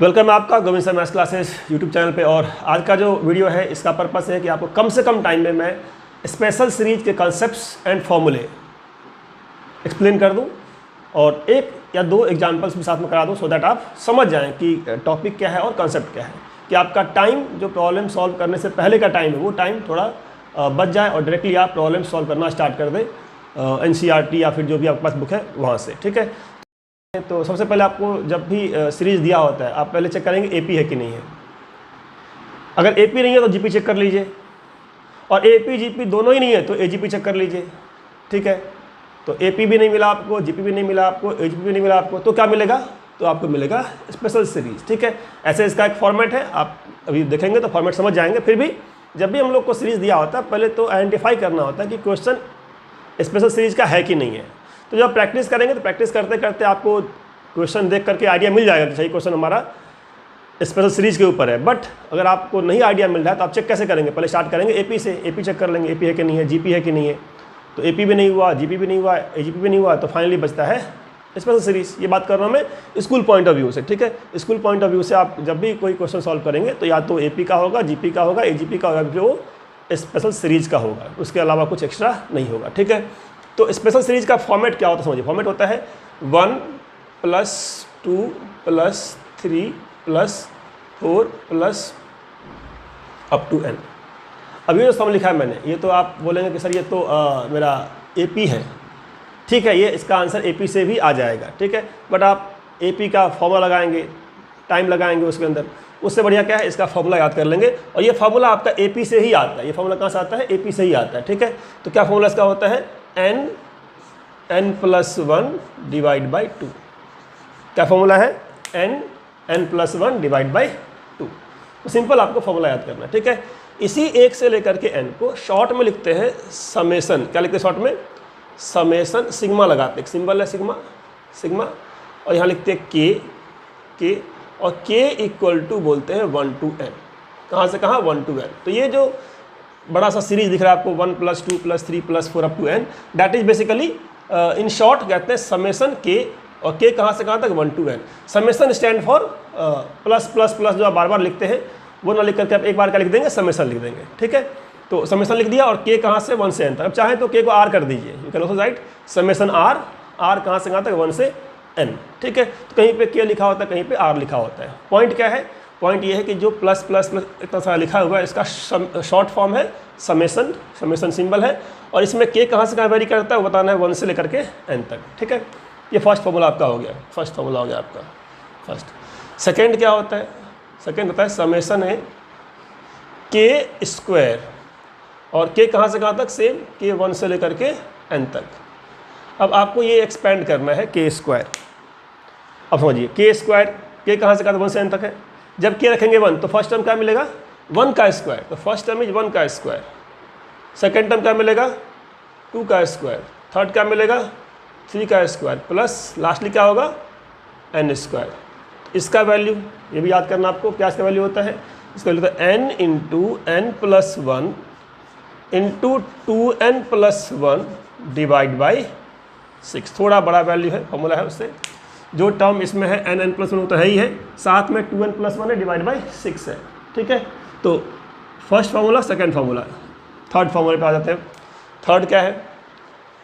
Welcome है आपका Govind sir maths classes YouTube channel पे। और आज का जो वीडियो है इसका पर्पस है कि आपको कम से कम टाइम में मैं स्पेशल सीरीज के कॉन्सेप्ट्स एंड फॉर्मूले एक्सप्लेन कर दूं और एक या दो एग्जांपल्स भी साथ में करा दूं सो दैट आप समझ जाएं कि टॉपिक क्या है और कॉन्सेप्ट क्या है, कि आपका टाइम जो प्रॉब्लम सॉल्व करने से पहले का टाइम है वो टाइम थोड़ा बच जाए और डायरेक्टली आप प्रॉब्लम सॉल्व करना स्टार्ट कर दें NCERT या फिर जो भी आपके पास बुक है वहाँ से। ठीक है, तो सबसे पहले आपको जब भी सीरीज़ दिया होता है आप पहले चेक करेंगे AP है कि नहीं है। अगर AP नहीं है तो GP चेक कर लीजिए, और AP GP दोनों ही नहीं है तो AGP चेक कर लीजिए। ठीक है, तो AP भी नहीं मिला आपको, GP भी नहीं मिला आपको, AGP भी नहीं मिला आपको, तो क्या मिलेगा? तो आपको मिलेगा स्पेशल सीरीज़। ठीक है, ऐसे इसका एक फॉर्मेट है, आप अभी देखेंगे तो फॉर्मेट समझ जाएंगे। फिर भी जब भी हम लोग को सीरीज़ दिया होता है पहले तो आइडेंटिफाई करना होता है कि क्वेश्चन स्पेशल सीरीज़ का है कि नहीं है। तो जब प्रैक्टिस करेंगे तो प्रैक्टिस करते करते आपको क्वेश्चन देख करके आइडिया मिल जाएगा कि सही क्वेश्चन हमारा स्पेशल सीरीज़ के ऊपर है। बट अगर आपको नहीं आइडिया मिल रहा है तो आप चेक कैसे करेंगे? पहले स्टार्ट करेंगे AP से, AP चेक कर लेंगे AP है कि नहीं है, GP है कि नहीं है। तो AP भी नहीं हुआ, GP भी नहीं हुआ, AGP भी नहीं हुआ, तो फाइनली बचता है स्पेशल सीरीज़। ये बात कर रहा हूँ मैं स्कूल पॉइंट ऑफ व्यू से। ठीक है, स्कूल पॉइंट ऑफ व्यू से आप जब भी कोई क्वेश्चन सॉल्व करेंगे तो या तो AP का होगा, GP का होगा, AGP का होगा, जो स्पेशल सीरीज़ का होगा, उसके अलावा कुछ एक्स्ट्रा नहीं होगा। ठीक है, तो स्पेशल सीरीज़ का फॉर्मेट क्या होता है समझिए। फॉर्मेट होता है 1 + 2 + 3 + 4 + अप टू n। अभी जो सम लिखा है मैंने, ये तो आप बोलेंगे कि सर ये तो मेरा AP है। ठीक है, ये इसका आंसर AP से भी आ जाएगा। ठीक है, बट आप AP का फॉर्मूला लगाएंगे, टाइम लगाएंगे उसके अंदर, उससे बढ़िया क्या है इसका फॉर्मूला याद कर लेंगे। और ये फॉर्मूला आपका AP से ही आता है। ये फॉर्मूला कहाँ से आता है? AP से ही आता है। ठीक है, तो क्या फॉर्मूला इसका होता है? n + 1 / 2। क्या फॉर्मूला है? n + 1 / 2। तो सिंपल आपको फॉर्मूला याद करना है। ठीक है, इसी 1 से लेकर के n को शॉर्ट में लिखते हैं समेसन। क्या लिखते हैं शॉर्ट में? समेसन। सिग्मा लगाते हैं, सिंबल है सिग्मा, और यहाँ लिखते हैं k, और k = बोलते हैं 1 to n। कहाँ से कहाँ? 1 to n। तो ये जो बड़ा सा सीरीज दिख रहा है आपको 1 + 2 + 3 + 4 up to n, that is basically in short कहते हैं समेसन k, और k कहाँ से कहाँ तक? 1 to n। Summation stand for plus जो आप बार बार लिखते हैं वो ना लिख करके आप एक बार क्या लिख देंगे? समेसन लिख देंगे। ठीक है, तो समेसन लिख दिया, और k कहाँ से? 1 से n तक। अब चाहें तो k को r कर दीजिए, you can also right summation r कहाँ से कहाँ तक? 1 से n। ठीक है, तो कहीं पे k लिखा होता है, कहीं पे r लिखा होता है। पॉइंट क्या है? पॉइंट ये है कि जो प्लस इतना सारा लिखा हुआ है इसका शॉर्ट फॉर्म है समेसन सिंबल है, और इसमें k कहाँ से कहाँ वेरी करता है वो बताना है 1 से लेकर के n तक। ठीक है, ये फर्स्ट फॉर्मूला आपका हो गया, फर्स्ट फॉर्मूला हो गया आपका फर्स्ट। सेकेंड क्या होता है? सेकेंड होता है समेसन है k², और k कहाँ से कहाँ तक? सेम k 1 से लेकर के n तक। अब आपको ये एक्सपेंड करना है k²। अब समझिए k² k कहाँ से कहाँ तक? 1 से n तक है। जब k रखेंगे 1 तो फर्स्ट टर्म क्या मिलेगा? 1 का स्क्वायर। तो फर्स्ट टर्म इज 1 का स्क्वायर। सेकेंड टर्म क्या मिलेगा? 2 का स्क्वायर। थर्ड क्या मिलेगा? 3 का स्क्वायर, प्लस लास्टली क्या होगा? n²। इसका वैल्यू ये भी याद करना आपको, क्या इसका वैल्यू होता है? इसका वैल्यू होता है n × n + 1 × 2n + 1 / 6। थोड़ा बड़ा वैल्यू है, फॉर्मूला है उससे। जो टर्म इसमें है n + 1 तो है ही है, साथ में 2n + 1 है / 6 है। ठीक है, तो first formula, second formula, third फार्मूले पे आ जाते हैं। थर्ड क्या है?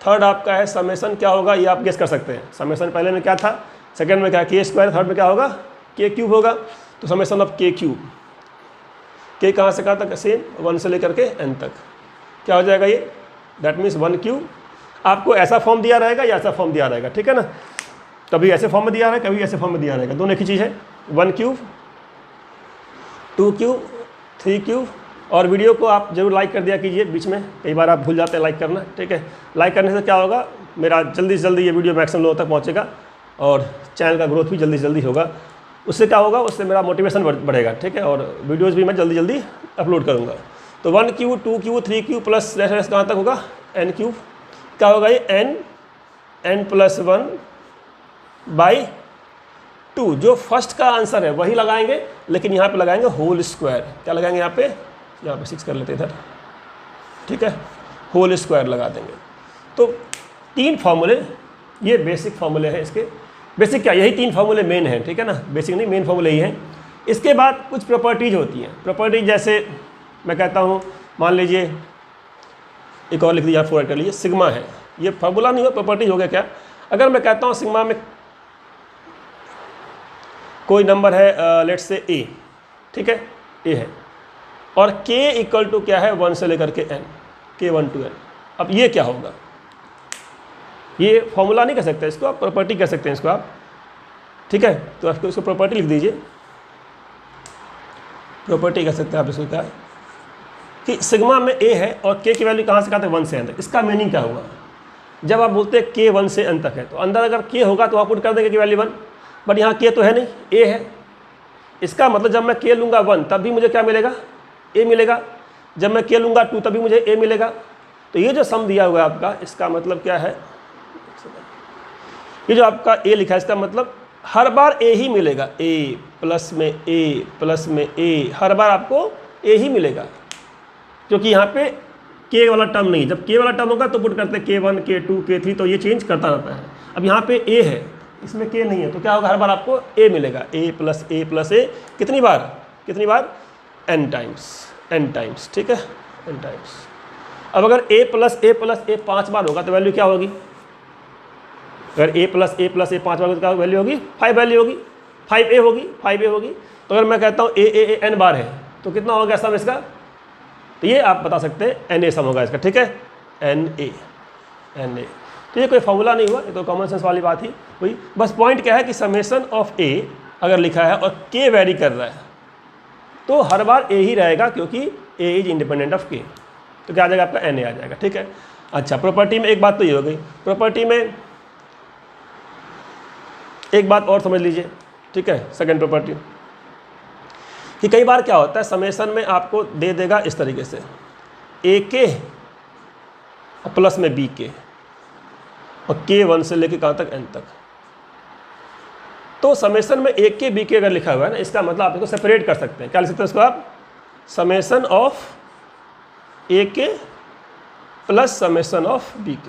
थर्ड आपका है समेसन। क्या होगा ये आप गेस कर सकते हैं। समेसन पहले में क्या था, सेकंड में क्या? k², थर्ड में क्या होगा? k³ होगा। तो समेसन ऑफ k³, k कहाँ से कहाँ तक? सेम 1 से लेकर के n तक। क्या हो जाएगा ये? दैट मीन्स 1³ आपको ऐसा फॉर्म दिया रहेगा या ऐसा फॉर्म दिया रहेगा। ठीक है ना, कभी ऐसे फॉर्म में दिया रहेगा, कभी ऐसे फॉर्म में दिया रहेगा, दोनों एक ही चीज़ है। 1³ 2³ 3³। और वीडियो को आप जरूर लाइक कर दिया कीजिए, बीच में कई बार आप भूल जाते हैं लाइक करना। ठीक है, लाइक करने से क्या होगा, मेरा जल्दी से जल्दी ये वीडियो मैक्सिमम लोगों तक पहुंचेगा और चैनल का ग्रोथ भी जल्दी से जल्दी होगा। उससे क्या होगा? उससे मेरा मोटिवेशन बढ़ेगा। ठीक है, और वीडियोज़ भी मैं जल्दी अपलोड करूँगा। तो 1³ 2³ 3³ प्लस कहाँ तक होगा? n³। क्या होगा ये? n + 1 / 2। जो फर्स्ट का आंसर है वही लगाएंगे, लेकिन यहाँ पे लगाएंगे होल स्क्वायर। क्या लगाएंगे यहाँ पे? 6 कर लेते इधर। ठीक है, होल स्क्वायर लगा देंगे। तो 3 फार्मूले, ये बेसिक फार्मूले हैं इसके, बेसिक क्या, यही 3 फार्मूले मेन हैं, ठीक है ना, बेसिक नहीं, मेन फार्मूले ही हैं। इसके बाद कुछ प्रॉपर्टीज होती हैं। प्रॉपर्टीज जैसे मैं कहता हूँ, मान लीजिए एक और लिख दीजिए, आप फॉरवर्ड कर लीजिए, सिग्मा है, ये फार्मूला नहीं हो, प्रॉपर्टीज हो गया क्या। अगर मैं कहता हूँ सिग्मा में कोई नंबर है, लेट्स से ए, ठीक है, ए है, और k इक्वल टू क्या है 1 से लेकर के n, k1 to n। अब ये क्या होगा, ये फॉर्मूला नहीं कह सकते इसको, आप प्रॉपर्टी कह सकते हैं इसको आप, ठीक है। तो आपको इसको प्रॉपर्टी लिख दीजिए, प्रॉपर्टी कह सकते हैं आप इसको, क्या है कि सिग्मा में a है और k की वैल्यू कहाँ से कहाँ तक 1 से n तक। इसका मीनिंग क्या हुआ, जब आप बोलते हैं k 1 से n तक है तो अंदर अगर k होगा तो आप पुट कर देंगे की वैल्यू 1, बट यहाँ k तो है नहीं, a है। इसका मतलब जब मैं k लूँगा 1 तब भी मुझे क्या मिलेगा, a मिलेगा। जब मैं k लूँगा 2 तब भी मुझे a मिलेगा। तो ये जो सम दिया हुआ है आपका, इसका मतलब क्या है, ये जो आपका a लिखा है इसका मतलब हर बार a ही मिलेगा, a प्लस में a प्लस में a, हर बार आपको a ही मिलेगा, क्योंकि यहाँ पे k वाला टर्म नहीं। जब k वाला टर्म होगा तो पुट करते हैं k1 k2 k3, तो ये चेंज करता रहता है। अब यहाँ पे a है, इसमें k नहीं है, तो क्या होगा, हर बार आपको a मिलेगा, a प्लस a, कितनी बार n टाइम्स, ठीक है, n टाइम्स। अब अगर a प्लस a 5 बार होगा तो वैल्यू क्या होगी, अगर a प्लस a 5 बार होगा तो क्या वैल्यू होगी, 5 वैल्यू होगी, 5a होगी। तो अगर मैं कहता हूँ a n बार है तो कितना होगा सम इसका, तो ये आप बता सकते हैं na सम होगा इसका, ठीक है, na। तो ये कोई फॉर्मूला नहीं हुआ, ये तो कॉमन सेंस वाली बात ही हुई। बस पॉइंट क्या है कि समेशन ऑफ a अगर लिखा है और k वेरी कर रहा है तो हर बार a ही रहेगा, क्योंकि a is independent of k। तो क्या आ जाएगा आपका na आ जाएगा, ठीक है। अच्छा, प्रॉपर्टी में एक बात तो ये हो गई। प्रॉपर्टी में एक बात और समझ लीजिए, ठीक है, सेकंड प्रॉपर्टी, कि कई बार क्या होता है समेशन में आपको दे देगा इस तरीके से ak प्लस में bk और k 1 से लेके कहाँ तक n तक। तो समेशन में ak bk अगर लिखा हुआ है ना, इसका मतलब आप इसको सेपरेट कर सकते हैं। क्या लिख सकते हैं इसको आप, summation of ak plus summation of bk।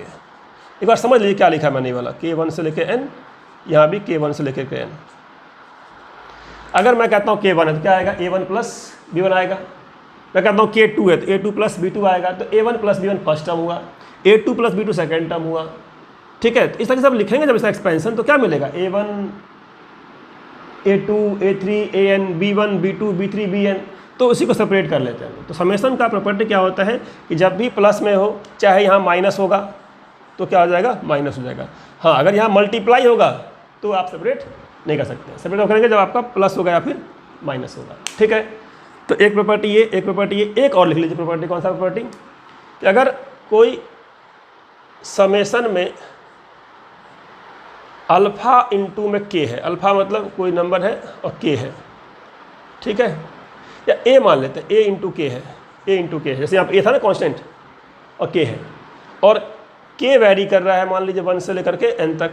एक बार समझ लीजिए क्या लिखा है मैंने वाला, k 1 से लेके n, यहाँ भी k 1 से लेकर के n। अगर मैं कहता हूँ k1 है तो क्या आएगा, a1 प्लस b1 आएगा। मैं कहता हूँ k2 है तो a2 प्लस b2 आएगा। तो a1 plus b1 first term हुआ, a2 plus b2 second term हुआ, ठीक है। तो इस तरह से आप लिखेंगे जब इसका एक्सपेंशन तो क्या मिलेगा, a1 a2 a3 an b1 b2 b3 bn। तो उसी को सेपरेट कर लेते हैं। तो समेशन का प्रॉपर्टी क्या होता है कि जब भी प्लस में हो, चाहे यहाँ माइनस होगा तो क्या हो जाएगा, माइनस हो जाएगा। हाँ, अगर यहाँ मल्टीप्लाई होगा तो आप सेपरेट नहीं कर सकते। सेपरेट करेंगे जब आपका प्लस होगा या फिर माइनस होगा, ठीक है। तो एक प्रॉपर्टी ये, एक प्रॉपर्टी ये, एक और लिख लीजिए प्रॉपर्टी। कौन सा प्रॉपर्टी, कि अगर कोई समेशन में अल्फ़ा इंटू में k है, अल्फ़ा मतलब कोई नंबर है और k है, ठीक है, या a मान लेते हैं, a इंटू k है, a इंटू k है, जैसे यहाँ पे a था ना कांस्टेंट और k है, और k वैरी कर रहा है मान लीजिए 1 से लेकर के n तक।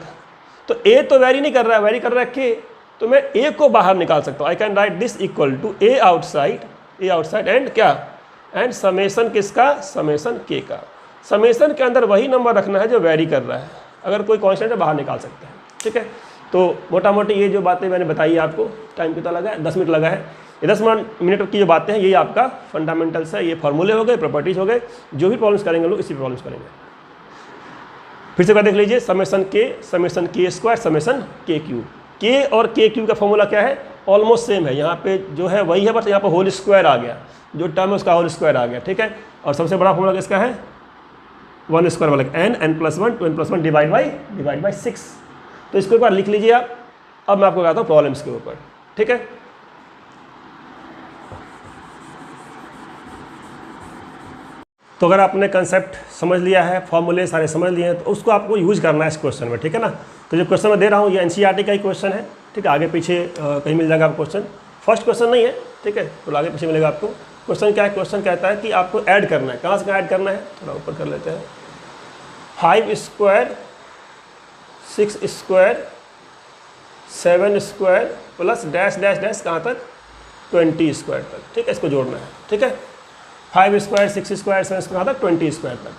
तो a तो वैरी नहीं कर रहा है, वैरी कर रहा है k, तो मैं a को बाहर निकाल सकता हूँ। I can write this equal to a outside and क्या, एंड समेशन किसका, समेशन k का। समेशन के अंदर वही नंबर रखना है जो वैरी कर रहा है, अगर कोई कांस्टेंट है बाहर निकाल सकते हैं, ठीक है। तो मोटा मोटी ये जो बातें मैंने बताई आपको, टाइम कितना लगा है, 10 मिनट लगा है। ये 10 मिनट की जो बातें हैं यही आपका फंडामेंटल्स है, ये फॉर्मूले हो गए, प्रॉपर्टीज हो गए। जो भी प्रॉब्लम्स करेंगे लोग इसी प्रॉब्लम्स करेंगे। फिर से देख लीजिए, summation k square summation k cube. k और k क्यूब का फॉर्मूला क्या है, ऑलमोस्ट सेम है। यहाँ पे जो है वही है, बस यहाँ पे होल स्क्वायर आ गया, जो टर्म है उसका होल स्क्वायर आ गया, ठीक है। और सबसे बड़ा फॉर्मूला किसका है, 1 स्क्वायर वाला n plus 1 2 n plus 1 divide by 6। तो इसको एक बार लिख लीजिए आप। अब मैं आपको बताता हूँ प्रॉब्लम्स के ऊपर, ठीक है। तो अगर आपने कंसेप्ट समझ लिया है, फॉर्मूले सारे समझ लिए हैं, तो उसको आपको यूज करना है इस क्वेश्चन में, ठीक है ना। तो जो क्वेश्चन मैं दे रहा हूँ ये एनसीईआरटी का ही क्वेश्चन है, ठीक है। आगे पीछे कहीं मिल जाएगा आपको क्वेश्चन, फर्स्ट क्वेश्चन नहीं है, ठीक है, तो आगे पीछे मिलेगा आपको। क्वेश्चन क्या है, क्वेश्चन कहता है कि आपको ऐड करना है, कहाँ से कहाँ ऐड करना है, थोड़ा ऊपर कर लेते हैं। 5 square 6 square 7 square plus dash dash dash कहाँ तक, 20 स्क्वायर तक, ठीक है। इसको जोड़ना है, ठीक है। 5 स्क्वायर 6 स्क्वायर 7 स्क्वायर तक 20 स्क्वायर तक।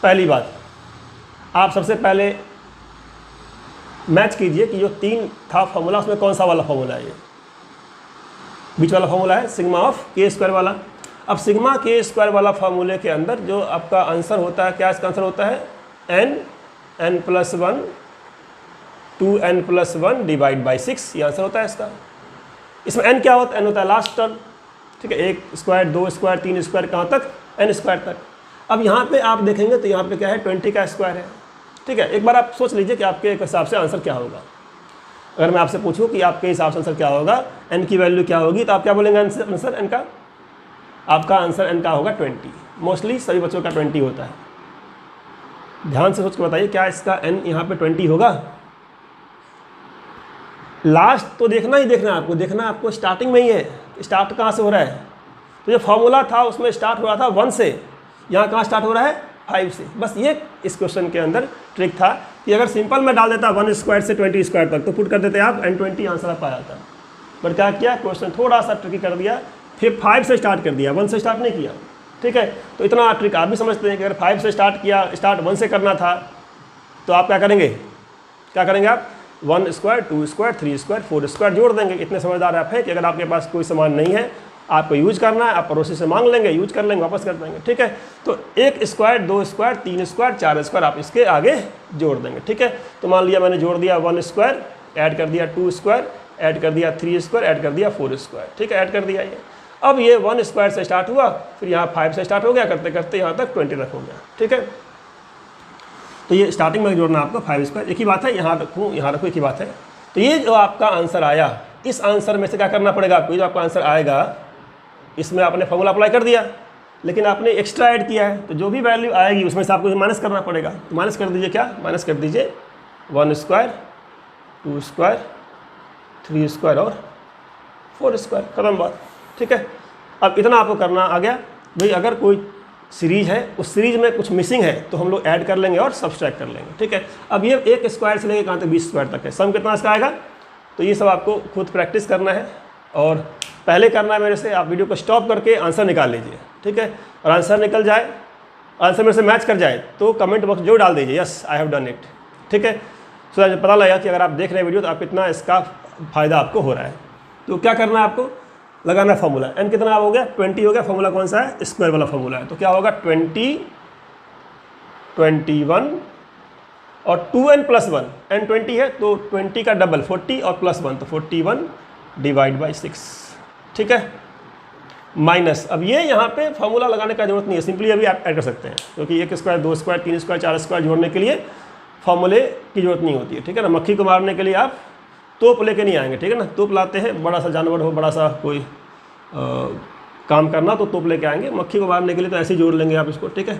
पहली बात, आप सबसे पहले मैच कीजिए कि जो 3 था फॉर्मूला उसमें कौन सा वाला फॉर्मूला है। ये बीच वाला फॉर्मूला है सिग्मा ऑफ के स्क्वायर वाला। अब सिग्मा के स्क्वायर वाला फॉर्मूले के अंदर जो आपका आंसर होता है, क्या इसका आंसर होता है, n plus 1 2n plus 1 divide by 6, ये आंसर होता है इसका। इसमें n क्या होता है, n होता है लास्ट टर्म, ठीक है, 1 स्क्वायर 2 स्क्वायर 3 स्क्वायर कहाँ तक, n स्क्वायर तक। अब यहाँ पे आप देखेंगे तो यहाँ पे क्या है, 20 का स्क्वायर है, ठीक है। एक बार आप सोच लीजिए कि आपके हिसाब से आंसर क्या होगा। अगर मैं आपसे पूछूं कि आपके हिसाब से आंसर क्या होगा, n की वैल्यू क्या होगी, तो आप क्या बोलेंगे आंसर n का, आपका आंसर n का होगा 20। मोस्टली सभी बच्चों का 20 होता है। ध्यान से सोच के बताइए क्या इसका n यहाँ पे 20 होगा। लास्ट तो देखना ही देखना है आपको, देखना आपको स्टार्टिंग में ही है, स्टार्ट कहाँ से हो रहा है। तो जो फॉर्मूला था उसमें स्टार्ट हो रहा था 1 से, यहाँ कहाँ स्टार्ट हो रहा है 5 से। बस ये इस क्वेश्चन के अंदर ट्रिक था कि अगर सिंपल में डाल देता 1 स्क्वायर से 20 स्क्वायर तक तो पुट कर देते आप n20, आंसर आप आ जाता। बट क्या किया, क्वेश्चन थोड़ा सा ट्रिकी कर दिया, फिर 5 से स्टार्ट कर दिया, 1 से स्टार्ट नहीं किया, ठीक है। तो इतना ट्रिक आप भी समझते हैं कि अगर 5 से स्टार्ट किया, स्टार्ट 1 से करना था तो आप क्या करेंगे, आप 1 स्क्वायर 2 स्क्वायर 3 स्क्वायर 4 स्क्वायर जोड़ देंगे। इतने समझदार आप हैं कि अगर आपके पास कोई सामान नहीं है, आपको यूज करना है, आप पड़ोसी से मांग लेंगे, यूज कर लेंगे, वापस कर देंगे, ठीक है। तो 1 स्क्वायर 2 स्क्वायर 3 स्क्वायर 4 स्क्वायर आप इसके आगे जोड़ देंगे, ठीक है। तो मान लिया मैंने जोड़ दिया 1 स्क्वायर, ऐड कर दिया 2 स्क्वायर, ऐड कर दिया 3 स्क्वायर, ऐड कर दिया 4 स्क्वायर, ठीक है, ऐड कर दिया ये। अब ये 1 स्क्वायर से स्टार्ट हुआ, फिर यहाँ 5 से स्टार्ट हो गया, करते करते यहाँ तक 20 तक हो गया, ठीक है। तो ये स्टार्टिंग में जोड़ना आपको 5 स्क्वायर, एक ही बात है, यहाँ रखूँ एक ही बात है। तो ये जो आपका आंसर आया, इस आंसर में से क्या करना पड़ेगा आपको, जो आपका आंसर आएगा इसमें आपने फॉर्मूला अप्लाई कर दिया, लेकिन आपने एक्स्ट्रा ऐड किया है, तो जो भी वैल्यू आएगी उसमें से आपको माइनस करना पड़ेगा। तो माइनस कर दीजिए, क्या माइनस कर दीजिए, 1 स्क्वायर 2 स्क्वायर 3 स्क्वायर और 4 स्क्वायर, खत्म बात, ठीक है। अब इतना आपको करना आ गया। भाई अगर कोई सीरीज है, उस सीरीज में कुछ मिसिंग है तो हम लोग ऐड कर लेंगे और सब्सट्रैक्ट कर लेंगे, ठीक है। अब ये 1 स्क्वायर से लेकर कहाँ तक 20 स्क्वायर तक है, सम कितना इसका आएगा। तो ये सब आपको खुद प्रैक्टिस करना है और पहले करना है मेरे से, आप वीडियो को स्टॉप करके आंसर निकाल लीजिए, ठीक है। और आंसर निकल जाए, आंसर मेरे से मैच कर जाए तो कमेंट बॉक्स जो डाल दीजिए, yes I have done it, ठीक है। सो पता लगा कि अगर आप देख रहे हैं वीडियो तो आप कितना इसका फ़ायदा आपको हो रहा है। तो क्या करना है आपको, लगाना फॉर्मूला, n कितना हो गया 20 हो गया, फॉर्मूला कौन सा है, स्क्वायर वाला फॉर्मूला है। तो क्या होगा 20 21 और 2n प्लस 1, n 20 है तो 20 का डबल 40 और प्लस 1 तो 41 डिवाइड बाई 6, ठीक है, माइनस। अब ये यहाँ पे फॉर्मूला लगाने का जरूरत नहीं है, सिंपली अभी आप ऐड कर सकते हैं, क्योंकि 1 स्क्वायर 2 स्क्वायर 3 स्क्वायर 4 स्क्वायर जोड़ने के लिए फॉर्मूले की जरूरत नहीं होती है, ठीक है ना। मक्खी को मारने के लिए आप तोप लेके नहीं आएंगे, ठीक है ना। तोप लाते हैं, बड़ा सा जानवर हो, बड़ा सा कोई काम करना तो तोप लेके आएंगे, मक्खी को मारने के लिए तो ऐसे ही जोड़ लेंगे आप इसको, ठीक है।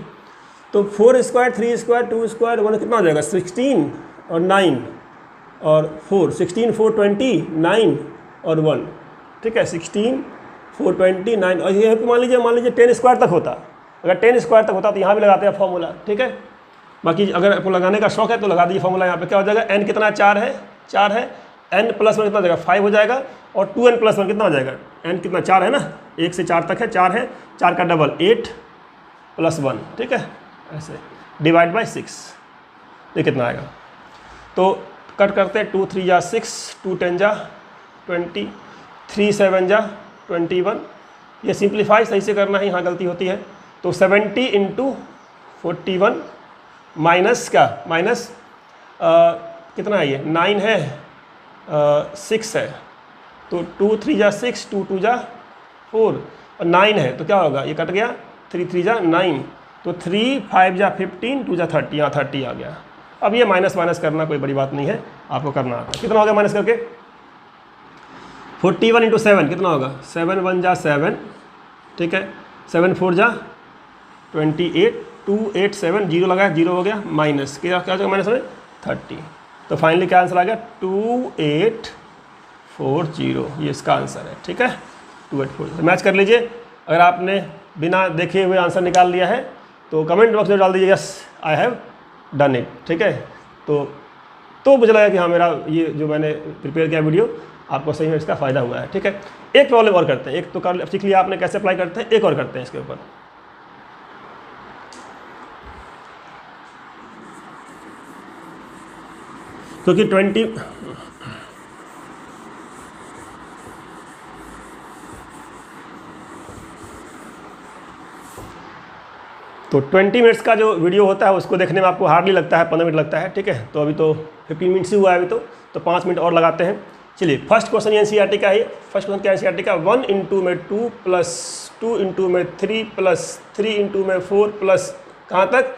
तो 4 स्क्वायर 3 स्क्वायर 2 स्क्वायर 1 कितना हो जाएगा, 16 और 9 और 4, 16 4 20 9 और 1, ठीक है, 16 4 20 9। और ये मान लीजिए 10 स्क्वायर तक होता, अगर 10 स्क्वायर तक होता तो यहाँ भी लगाते हैं फॉर्मूला, ठीक है। बाकी अगर आपको लगाने का शौक है तो लगा दीजिए फॉर्मूला। यहाँ पे क्या हो जाएगा, n कितना 4 है, n प्लस 1 कितना हो जाएगा 5 हो जाएगा, और 2n प्लस 1 कितना हो जाएगा, n कितना 4 है ना, 1 से 4 तक है, 4 है, 4 का डबल 8 प्लस 1, ठीक है, ऐसे डिवाइड बाई 6, ये कितना आएगा। तो कट करते हैं, 2 3 जा 6, 2 10 जा 20, 3 7 जा 21। ये सिंप्लीफाई सही से करना है, यहाँ गलती होती है। तो 70 इंटू 41 माइनस क्या, माइनस कितना है, ये 9 है 6 है, तो 2 3 जा 6 2 2 जा 4 और 9 है, तो क्या होगा, ये कट गया, 3 3 जा 9, तो 3 5 जा 15 2 जा 30, यहाँ 30 आ गया। अब ये माइनस माइनस करना कोई बड़ी बात नहीं है, आपको करना आता है। कितना हो गया माइनस करके, 41 इंटू 7 कितना होगा, 7 1 जा 7, ठीक है, 7 4 जा 28, 2 8 7 जीरो लगाया, जीरो हो गया, माइनस क्या हो जाएगा माइनस में 30। तो फाइनली क्या आंसर आ गया, 2840, ये इसका आंसर है, ठीक है, 2840। मैच कर लीजिए। अगर आपने बिना देखे हुए आंसर निकाल लिया है तो कमेंट बॉक्स में डाल दीजिए yes I have done it, ठीक है। तो मुझे लगा कि हाँ मेरा ये जो मैंने प्रिपेयर किया वीडियो आपको सही में इसका फ़ायदा हुआ है, ठीक है। एक प्रॉब्लम और करते हैं, एक तो कर सीख लिया आपने कैसे अप्लाई करते हैं, एक और करते हैं इसके ऊपर। क्योंकि 20 तो 20 मिनट्स का जो वीडियो होता है उसको देखने में आपको हार्डली लगता है 15 मिनट लगता है, ठीक है। तो अभी तो 15 मिनट्स ही हुआ है अभी तो 5 मिनट और लगाते हैं। चलिए फर्स्ट क्वेश्चन एनसीईआरटी का है। फर्स्ट क्वेश्चन क्या एनसीईआरटी का, 1 इंटू में 2 प्लस 2 इंटू में 3 प्लस 3 इंटू में 4 प्लस कहाँ तक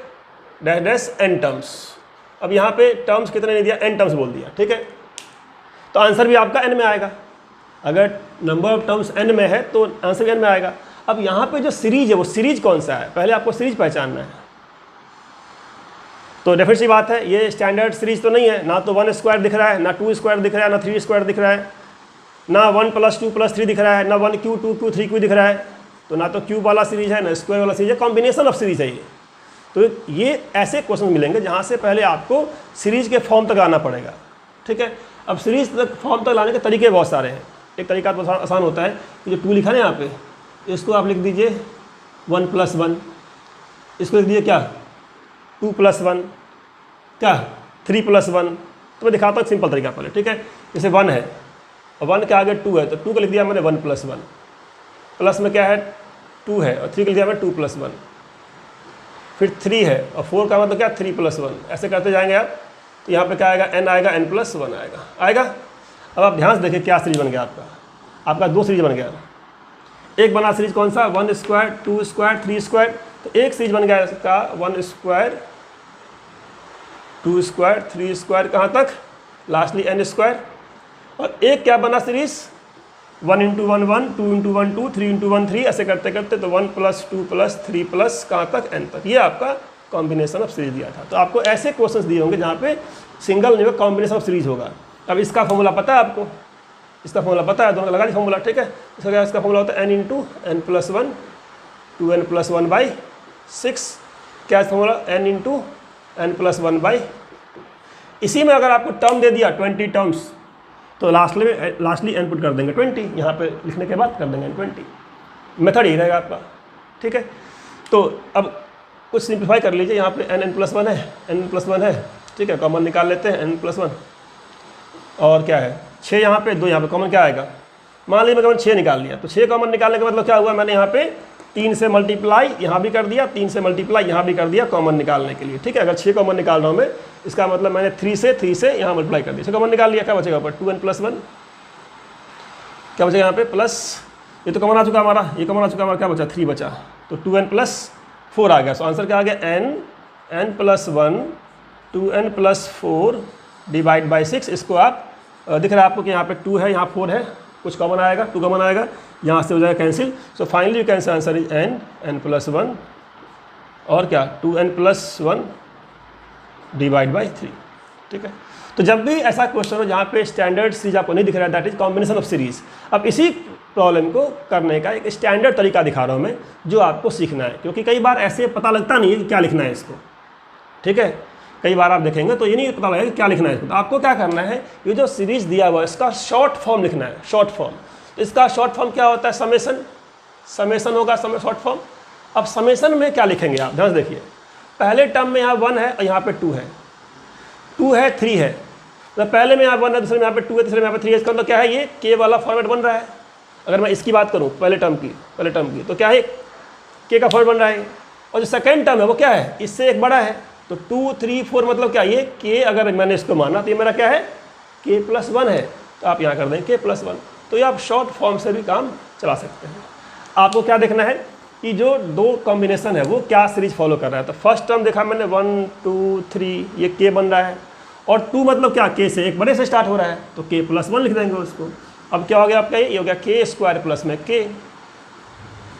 डैश डैश एन टर्म्स। अब यहाँ पे टर्म्स कितने नहीं दिया, एन टर्म्स बोल दिया, ठीक है। तो आंसर भी आपका एन में आएगा। अगर नंबर ऑफ टर्म्स एन में है तो आंसर भी एन में आएगा। अब यहाँ पे जो सीरीज है वो सीरीज कौन सा है, पहले आपको सीरीज पहचानना है। तो डेफिनेट सी बात है, ये स्टैंडर्ड सीरीज तो नहीं है, ना तो 1 स्क्वायर दिख रहा है, ना 2 स्क्वायर दिख रहा है, ना 3 स्क्वायर दिख रहा है, ना 1 + 2 + 3 दिख रहा है, ना 1 क्यू 2 क्यू 3 क्यू दिख रहा है। तो ना तो क्यूब वाला सीरीज है, ना स्क्वायर वाला सीरीज है, कॉम्बिनेशन ऑफ सीरीज है ये। तो ये ऐसे क्वेश्चन मिलेंगे जहाँ से पहले आपको सीरीज के फॉर्म तक आना पड़ेगा, ठीक है। अब सीरीज तक फॉर्म तक लाने के तरीके बहुत सारे हैं। एक तरीका तो आसान होता है कि जो 2 लिखा है यहाँ पे, इसको आप लिख दीजिए 1 + 1, इसको लिख दीजिए क्या 2 + 1, क्या 3 + 1। तो मैं दिखाता हूँ सिंपल तरीका पहले, ठीक है। जैसे 1 है और 1 के आगे 2 है, तो 2 का लिख दिया मैंने 1 + 1, प्लस में क्या है 2 है और 3 का लिख दिया मैंने 2 + 1। फिर 3 है और 4 का मतलब क्या 3 + 1। ऐसे करते जाएंगे आप, तो यहाँ पे क्या आएगा n आएगा, n + 1 आएगा। अब आप ध्यान से देखिए क्या सीरीज बन गया आपका 2 सीरीज बन गया। एक बना सीरीज कौन सा, 1 स्क्वायर 2 स्क्वायर 3 स्क्वायर। तो एक सीरीज बन गया इसका 1 स्क्वायर 2 स्क्वायर 3 स्क्वायर कहाँ तक, लास्टली n स्क्वायर। और एक क्या बना सीरीज 1 × 1 1 2 × 1 2 3 × 1 3, ऐसे करते करते तो 1 + 2 + 3 प्लस कहाँ तक n तक। ये आपका कॉम्बिनेशन ऑफ सीरीज दिया था। तो आपको ऐसे क्वेश्चंस दिए होंगे जहाँ पे सिंगल नहीं कॉम्बिनेशन ऑफ सीरीज होगा। अब इसका फॉर्मूला पता है आपको, इसका फॉर्मूला पता है, दोनों का लगा दी फॉर्मूला, ठीक है। इसका क्या, इसका फॉर्मूला होता है n × n + 1 2n + 1/6। क्या फॉर्मूला, n × n + 1/2। इसी में अगर आपको टर्म दे दिया 20 टर्म्स, तो लास्टली n पुट कर देंगे 20, यहाँ पे लिखने के बाद कर देंगे 20। मेथड ही रहेगा आपका, ठीक है। तो अब कुछ सिंप्लीफाई कर लीजिए, यहाँ पे n + 1 है, n + 1 है, ठीक है। कॉमन निकाल लेते हैं n + 1 और क्या है 6 यहाँ पे 2 यहाँ पे, कॉमन क्या आएगा, मान लीजिए मैं कॉमन 6 निकाल लिया। तो 6 कॉमन निकालने का मतलब क्या हुआ, मैंने यहाँ पे 3 से मल्टीप्लाई यहाँ भी कर दिया, 3 से मल्टीप्लाई यहाँ भी कर दिया कॉमन निकालने के लिए, ठीक है। अगर 6 कॉमन निकाल रहा हूँ मैं, इसका मतलब मैंने 3 से यहाँ मल्टीप्लाई कर दिया, 6 कॉमन निकाल लिया। क्या बचेगा ऊपर 2n + 1, क्या बचेगा यहाँ पे प्लस, ये तो कॉमन आ चुका हमारा, ये कॉमन आ चुका हमारा, क्या बचा 3 बचा, तो 2n + 4 आ गया। सो आंसर क्या आ गया n + 1 2n + 4 / 6। इसको आप दिख रहा है आपको कि यहाँ पे 2 है, यहाँ 4 है, कुछ कॉमन आएगा, 2 कॉमन आएगा, यहाँ से हो जाएगा cancel. So finally you can say answer is n + 1 और क्या 2n + 1 / 3, ठीक है। तो जब भी ऐसा क्वेश्चन हो जहाँ पे स्टैंडर्ड सीरीज आपको नहीं दिख रहा है, that is combination of series. अब इसी प्रॉब्लम को करने का एक स्टैंडर्ड तरीका दिखा रहा हूँ मैं, जो आपको सीखना है, क्योंकि कई बार ऐसे पता लगता नहीं है कि क्या लिखना है इसको, ठीक है। कई बार आप देखेंगे तो ये नहीं पता लगेगा कि क्या लिखना है इसको। तो आपको क्या करना है, ये जो सीरीज दिया हुआ है इसका शॉर्ट फॉर्म लिखना है, शॉर्ट फॉर्म। तो इसका शॉर्ट फॉर्म क्या होता है, समेसन होगा, शॉर्ट फॉर्म। अब समेसन में क्या लिखेंगे आप, ध्यान से देखिए। पहले टर्म में यहाँ 1 है और यहाँ पे 2 है, 2 है 3 है, तो पहले में यहाँ 1 है, दूसरे में यहाँ पे 2 है, तीसरे में यहाँ पे 3 है। इसका मतलब क्या है, ये के वाला फॉर्मेट बन रहा है। अगर मैं इसकी बात करूँ पहले टर्म की तो क्या है, के का फॉर्मेट बन रहा है। और जो सेकेंड टर्म है वो क्या है, इससे एक बड़ा है, तो 2 3 4 मतलब क्या, ये के अगर मैंने इसको माना तो ये मेरा क्या है k + 1 है, तो आप यहाँ कर दें k + 1। तो ये आप शॉर्ट फॉर्म से भी काम चला सकते हैं। आपको क्या देखना है कि जो 2 कॉम्बिनेशन है वो क्या सीरीज फॉलो कर रहा है। तो फर्स्ट टर्म देखा मैंने 1 2 3, ये k बन रहा है, और 2 मतलब क्या, k से एक बड़े से स्टार्ट हो रहा है, तो k + 1 लिख देंगे उसको। अब क्या हो गया आपका, ये हो गया k² प्लस में k,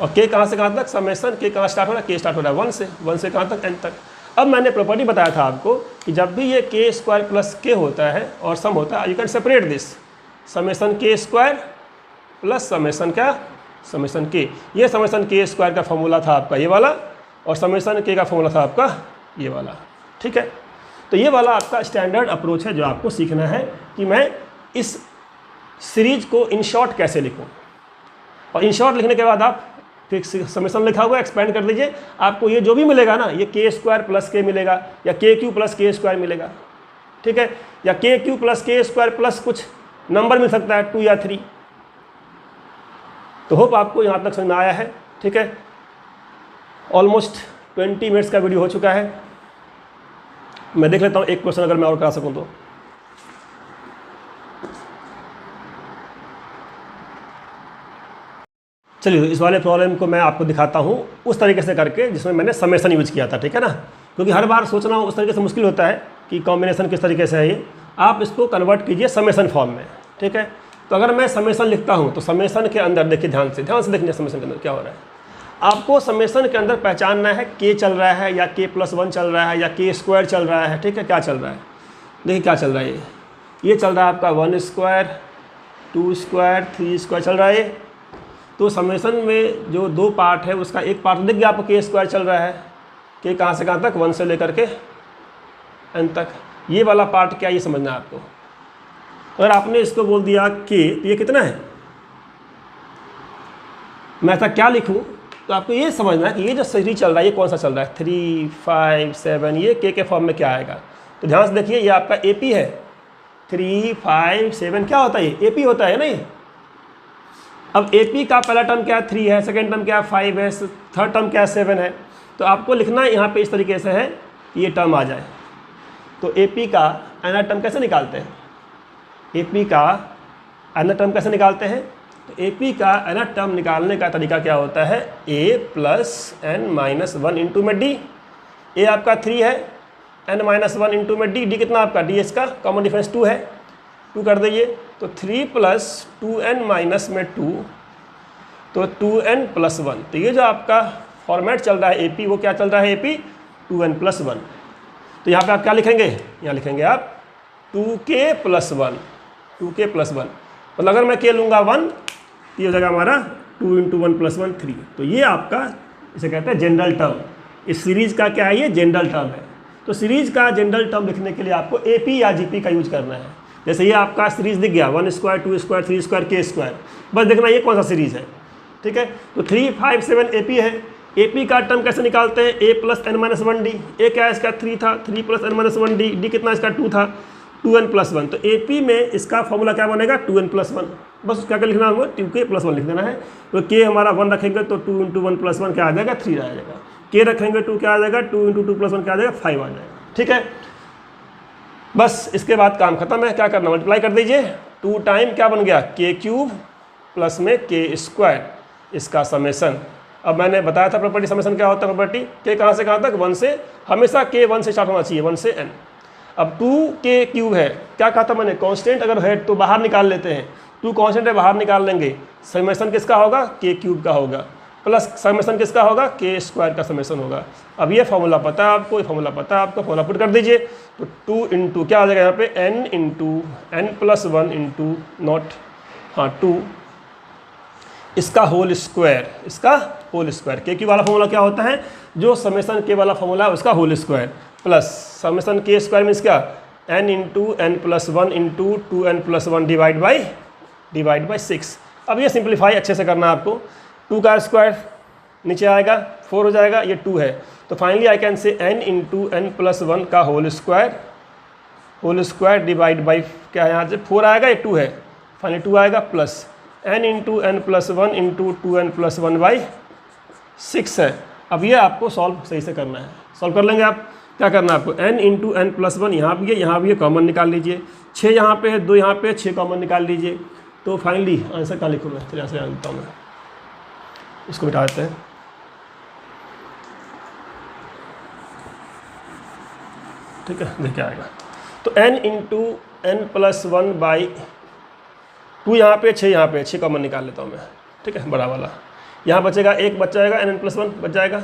और k कहाँ से कहाँ तक, समेसन k कहाँ स्टार्ट हो रहा है, k स्टार्ट हो रहा है 1 से कहाँ तक, n तक। अब मैंने प्रॉपर्टी बताया था आपको कि जब भी ये k² + k होता है और सम होता है, you can separate this, summation k² plus summation k। ये समेसन k² का फॉर्मूला था आपका ये वाला, और समेसन k का फॉर्मूला था आपका ये वाला, ठीक है। तो ये वाला आपका स्टैंडर्ड अप्रोच है जो आपको सीखना है कि मैं इस सीरीज को इन शॉर्ट कैसे लिखूँ। और इन शॉर्ट लिखने के बाद आप फिर समेसन लिखा हुआ एक्सपेंड कर लीजिए, आपको ये जो भी मिलेगा ना, ये k² + k मिलेगा या k³ + k² मिलेगा, ठीक है। या के क्यू प्लस के स्क्वायर प्लस कुछ नंबर मिल सकता है 2 या 3। तो होप आपको यहाँ तक समझ में आया है। ठीक है, ऑलमोस्ट 20 मिनट्स का वीडियो हो चुका है। मैं देख लेता हूँ एक क्वेश्चन अगर मैं और करा सकूँ तो। चलिए, इस वाले प्रॉब्लम को मैं आपको दिखाता हूँ उस तरीके से करके जिसमें मैंने समेसन यूज किया था। ठीक है ना, क्योंकि हर बार सोचना उस तरीके से मुश्किल होता है कि कॉम्बिनेशन किस तरीके से है ये। आप इसको कन्वर्ट कीजिए समेसन फॉर्म में। ठीक है, तो अगर मैं समेसन लिखता हूँ तो समेसन के अंदर देखिए, ध्यान से देखिए समेसन के अंदर क्या हो रहा है। आपको समेसन के अंदर पहचानना है के चल रहा है या के प्लस 1 चल रहा है या के स्क्वायर चल रहा है। ठीक है, क्या चल रहा है, देखिए क्या चल रहा है। ये चल रहा है आपका 1 स्क्वायर 2 स्क्वायर 3 स्क्वायर चल रहा है। तो समेसन में जो 2 पार्ट है उसका एक पार्ट दिख गया आपको, के स्क्वायर चल रहा है। के कहाँ से कहाँ तक, 1 से लेकर के n तक। ये वाला पार्ट क्या, ये समझना है आपको। अगर आपने इसको बोल दिया के, तो ये कितना है, मैं ऐसा क्या लिखूं, तो आपको ये समझना है कि ये जो सीरीज चल रहा है ये कौन सा चल रहा है, 3 5 7, ये के फॉर्म में क्या आएगा। तो ध्यान से देखिए, ये आपका AP है। 3 5 7 क्या होता है, ये AP होता है नहीं। अब AP का पहला टर्म क्या है, 3 है, सेकेंड टर्म क्या है, 5 है, थर्ड टर्म क्या है, 7 है। तो आपको लिखना यहाँ पे इस तरीके से है कि ये टर्म आ जाए। तो AP का अनदर टर्म कैसे निकालते हैं, AP का अनदर टर्म कैसे निकालते हैं। तो AP का अनदर टर्म निकालने का तरीका क्या होता है, A प्लस n-1 इंटू में D। A आपका 3 है, n-1 इंटू में D। D कितना आपका, D इसका कॉमन डिफरेंस 2 है, 2 कर दीजिए। तो 3 प्लस 2n माइनस में 2, तो 2n प्लस 1। तो ये जो आपका फॉर्मेट चल रहा है AP, वो क्या चल रहा है AP 2n प्लस 1। तो यहाँ पे आप क्या लिखेंगे, यहाँ लिखेंगे आप 2k प्लस 1, 2k प्लस 1। मतलब अगर मैं k लूँगा 1 तो ये हो जाएगा हमारा 2 इंटू 1 प्लस 1 3। तो ये आपका इसे कहते हैं जनरल टर्म। इस सीरीज़ का क्या है, ये जनरल टर्म है। तो सीरीज़ का जनरल टर्म लिखने के लिए आपको AP या GP का यूज करना है। जैसे ये आपका सीरीज़ दिख गया 1 स्क्वायर 2 स्क्वायर 3 स्क्वायर के स्क्वायर, बस देखना ये कौन सा सीरीज़ है। ठीक है, तो 3 5 7 AP है। AP का टर्म कैसे निकालते हैं, A plus n-1 D। A क्या है इसका 3 था, 3 प्लस n-1 D। D कितना इसका 2 था, 2n प्लस 1। तो AP में इसका फॉर्मूला क्या बनेगा, 2n प्लस 1। बस क्या क्या लिखना है, 2k प्लस 1 लिख देना है। तो k हमारा 1 रखेंगे तो 2 इंटू 1 प्लस 1 क्या आ जाएगा, 3 आ जाएगा। k रखेंगे 2 क्या आ जाएगा, 2 इंटू 2 प्लस 1 क्या आ जाएगा, 5 आ जाएगा। ठीक है, बस इसके बाद काम खत्म है। क्या करना, मल्टीप्लाई कर दीजिए। 2 टाइम क्या बन गया, k क्यूब प्लस में k स्क्वायर, इसका समेसन। अब मैंने बताया था प्रॉपर्टी, समेसन क्या होता है प्रॉपर्टी, k कहाँ से कहाँ तक, 1 से, हमेशा k 1 से स्टार्ट होना चाहिए, 1 से n। अब 2k क्यूब है, क्या कहा था मैंने, कांस्टेंट अगर है तो बाहर निकाल लेते हैं। 2 कांस्टेंट है, बाहर निकाल लेंगे। समेसन किसका होगा, k क्यूब का होगा, प्लस समेसन किसका होगा, k स्क्वायर का समेसन होगा। अब ये फॉर्मूला पता है आपको, ये फॉर्मूला पता है आपको, फॉर्मूला पुट कर दीजिए। तो 2 इंटू क्या आ जाएगा यहाँ पे, n into n plus 1 into not, हाँ 2, इसका होल स्क्वायर, इसका होल स्क्वायर। के क्यू वाला फॉर्मूला क्या होता है, जो समेसन के वाला फॉर्मूला है उसका होल स्क्वायर, प्लस समेसन के स्क्वायर मीन्स क्या, n into n plus 1 into 2n plus 1 divide by 6। अब ये सिंप्लीफाई अच्छे से करना है आपको। 2 का स्क्वायर नीचे आएगा 4 हो जाएगा, ये 2 है। तो finally I can say n into n plus 1 का होल स्क्वायर डिवाइड बाई क्या है, यहाँ से 4 आएगा, ये 2 है, फाइनली 2 आएगा, plus n into n plus 1 into 2n plus 1 by 6 है। अब ये आपको सॉल्व सही से करना है, सॉल्व कर लेंगे आप। क्या करना है आपको, n इंटू n प्लस 1 यहाँ भी है, यहाँ भी है, कॉमन निकाल लीजिए। 6 यहाँ पे है, 2 यहाँ पे, 6 कॉमन निकाल लीजिए। तो फाइनली आंसर कहाँ लिखूँ मैं, चलिए आंसर लिखता हूँ मैं, इसको बिठा देते हैं। ठीक है, देखिए आएगा तो n into n plus 1 by 2 यहाँ पे, 6 यहाँ पे, 6 कॉमन निकाल लेता हूँ मैं। ठीक है, बड़ा वाला यहाँ बचेगा, 1 बच जाएगा, n प्लस 1 बच जाएगा।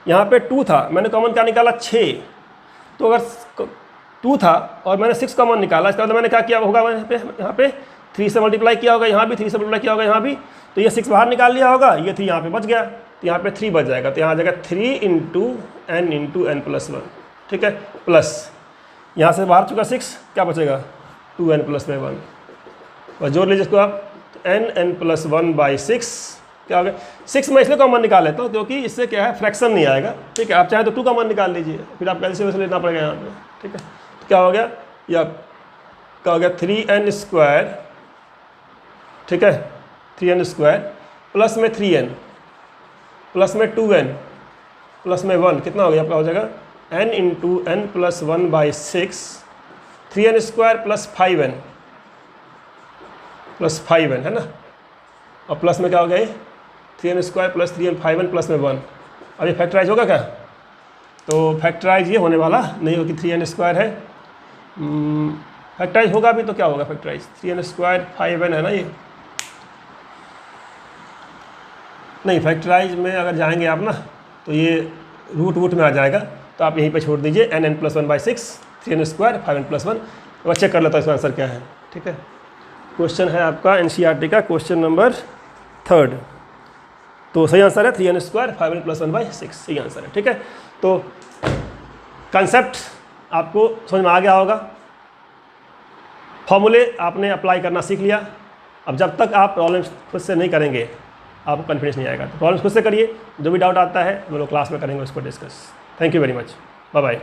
यहाँ पे 2 था, मैंने कॉमन क्या निकाला, 6। तो अगर 2 था और मैंने 6 कॉमन निकाला, इसका मतलब मैंने क्या किया होगा, यहाँ पे 3 से मल्टीप्लाई किया होगा, यहाँ भी 3 से मल्टीप्लाई किया होगा, यहाँ भी। तो ये 6 बाहर निकाल लिया होगा, ये 3 यहाँ पे बच गया, तो यहाँ पे 3 बच जाएगा। तो यहाँ आ जाएगा 3 इंटू n प्लस 1। ठीक है, प्लस यहाँ से बाहर चुका 6, क्या बचेगा, 2n प्लस में 1, और जोड़ लीजिए इसको आप। तो n प्लस 1 बाई 6 क्या हो गया, 6 मैं इसलिए कॉमन निकाल लेता हूँ क्योंकि इससे क्या है, फ्रैक्शन नहीं आएगा। ठीक है, आप चाहे तो 2 कॉमन निकाल लीजिए, फिर आप कैसे वैसे लेना पड़ेगा यहाँ पे। ठीक है, तो क्या हो गया, या का हो गया 3n² ठीक है, 3n² प्लस में 3n प्लस में 2n प्लस में 1 कितना हो गया आपका, हो जाएगा n into n plus 1/6 3n² plus 5n है ना, और प्लस में क्या हो गया 3n² plus 3n 5n plus में 1। अब ये फैक्टराइज होगा क्या, तो फैक्टराइज ये होने वाला नहीं होगी, 3n² है, फैक्टराइज होगा भी तो क्या होगा फैक्टराइज, 3n² 5n है ना ये, नहीं फैक्टराइज में अगर जाएंगे आप ना तो ये रूट में आ जाएगा, तो आप यहीं पे छोड़ दीजिए n plus 1/6 3n² 5n plus 1। तो चेक कर लेता हूँ इसका आंसर क्या है। ठीक है, क्वेश्चन है आपका NCERT का क्वेश्चन नंबर 3, तो सही आंसर है 3n² 5n प्लस 1/6 सही आंसर है। ठीक है, तो कंसेप्ट आपको समझ में आ गया होगा, फॉर्मूले आपने अप्लाई करना सीख लिया। अब जब तक आप प्रॉब्लम्स खुद से नहीं करेंगे आपको कॉन्फिडेंस नहीं आएगा, तो प्रॉब्लम्स खुद से करिए, जो भी डाउट आता है हम लोग क्लास में करेंगे उसको discuss. Thank you very much, bye bye.